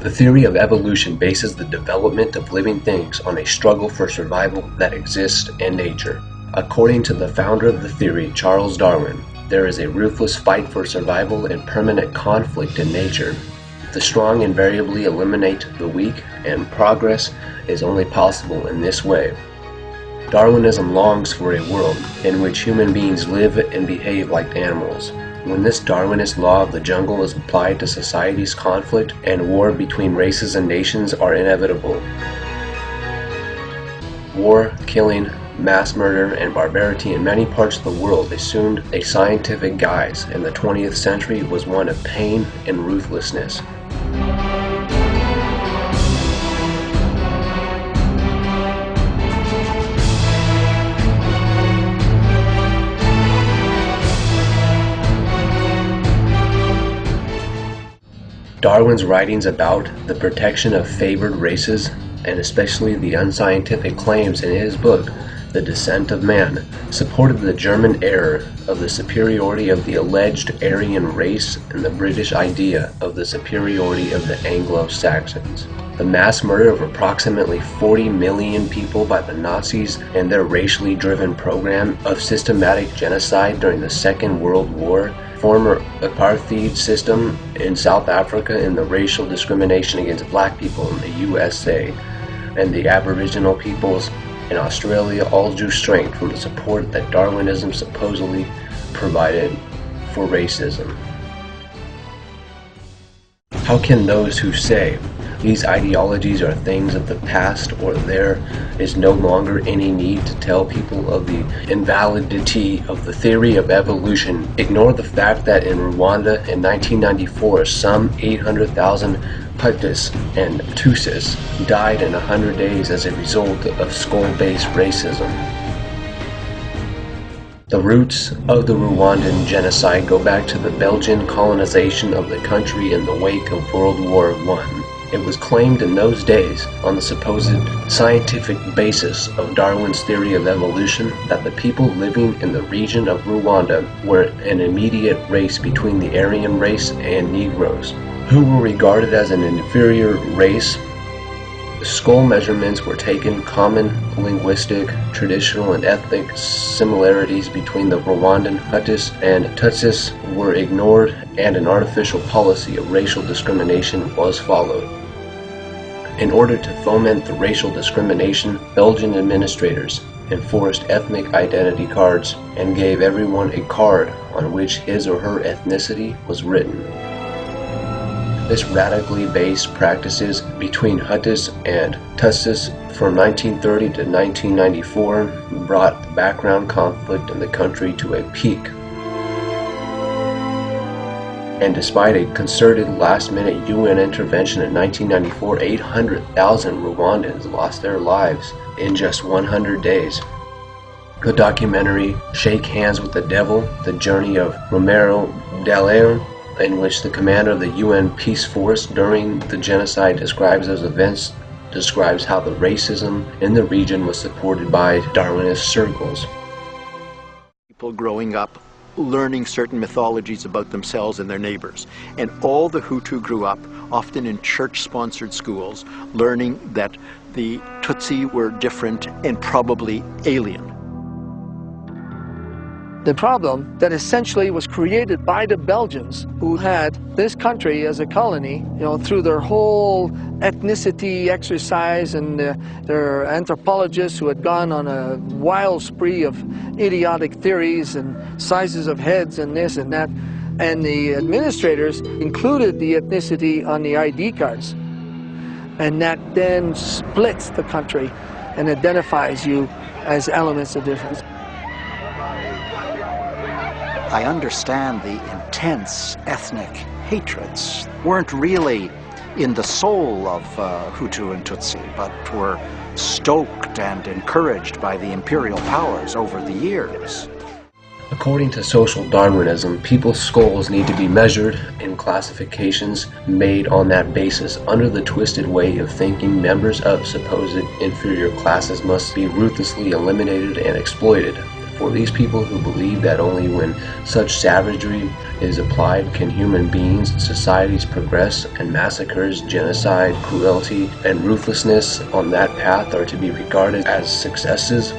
The theory of evolution bases the development of living things on a struggle for survival that exists in nature. According to the founder of the theory, Charles Darwin, there is a ruthless fight for survival and permanent conflict in nature. The strong invariably eliminate the weak, and progress is only possible in this way. Darwinism longs for a world in which human beings live and behave like animals. When this Darwinist law of the jungle is applied to societies, conflict and war between races and nations are inevitable. War, killing, mass murder, and barbarity in many parts of the world assumed a scientific guise, and the 20th century was one of pain and ruthlessness. Darwin's writings about the protection of favored races, and especially the unscientific claims in his book, The Descent of Man, supported the German error of the superiority of the alleged Aryan race and the British idea of the superiority of the Anglo-Saxons. The mass murder of approximately 40 million people by the Nazis and their racially driven program of systematic genocide during the Second World War, former apartheid system in South Africa, and the racial discrimination against black people in the USA, and the Aboriginal peoples in Australia all drew strength from the support that Darwinism supposedly provided for racism. How can those who say these ideologies are things of the past, or there is no longer any need to tell people of the invalidity of the theory of evolution, ignore the fact that in Rwanda in 1994 some 800,000 Hutus and Tutsis died in 100 days as a result of skull-based racism? The roots of the Rwandan genocide go back to the Belgian colonization of the country in the wake of World War I. It was claimed in those days, on the supposed scientific basis of Darwin's theory of evolution, that the people living in the region of Rwanda were an immediate race between the Aryan race and Negroes, who were regarded as an inferior race. Skull measurements were taken. Common linguistic, traditional, and ethnic similarities between the Rwandan Hutus and Tutsis were ignored, and an artificial policy of racial discrimination was followed. In order to foment the racial discrimination, Belgian administrators enforced ethnic identity cards and gave everyone a card on which his or her ethnicity was written. This radically based practices between Hutus and Tutsis from 1930 to 1994 brought the background conflict in the country to a peak. And despite a concerted last-minute UN intervention in 1994, 800,000 Rwandans lost their lives in just 100 days. The documentary Shake Hands with the Devil, The Journey of Romero Dallaire, in which the commander of the UN Peace Force during the genocide describes those events, describes how the racism in the region was supported by Darwinist circles. People growing up learning certain mythologies about themselves and their neighbors. And all the Hutu grew up, often in church-sponsored schools, learning that the Tutsi were different and probably alien. The problem that essentially was created by the Belgians, who had this country as a colony, through their whole ethnicity exercise, and their anthropologists who had gone on a wild spree of idiotic theories and sizes of heads and this and that. And the administrators included the ethnicity on the ID cards. And that then splits the country and identifies you as elements of difference. I understand the intense ethnic hatreds weren't really in the soul of Hutu and Tutsi, but were stoked and encouraged by the imperial powers over the years. According to social Darwinism, people's skulls need to be measured, and classifications made on that basis. Under the twisted way of thinking, members of supposed inferior classes must be ruthlessly eliminated and exploited. For these people who believe that only when such savagery is applied can human beings, societies progress, and massacres, genocide, cruelty, and ruthlessness on that path are to be regarded as successes.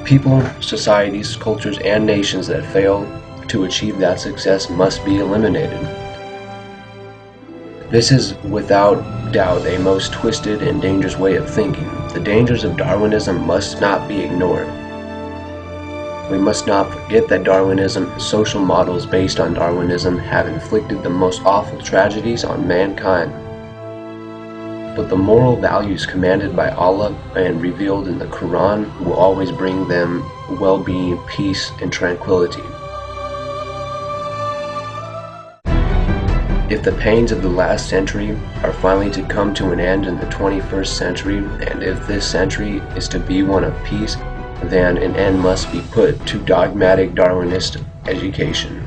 People, societies, cultures, and nations that fail to achieve that success must be eliminated. This is without doubt a most twisted and dangerous way of thinking. The dangers of Darwinism must not be ignored. We must not forget that Darwinism and social models based on Darwinism have inflicted the most awful tragedies on mankind. But the moral values commanded by Allah and revealed in the Quran will always bring them well-being, peace, and tranquility. If the pains of the last century are finally to come to an end in the 21st century, and if this century is to be one of peace, then an end must be put to dogmatic Darwinist education.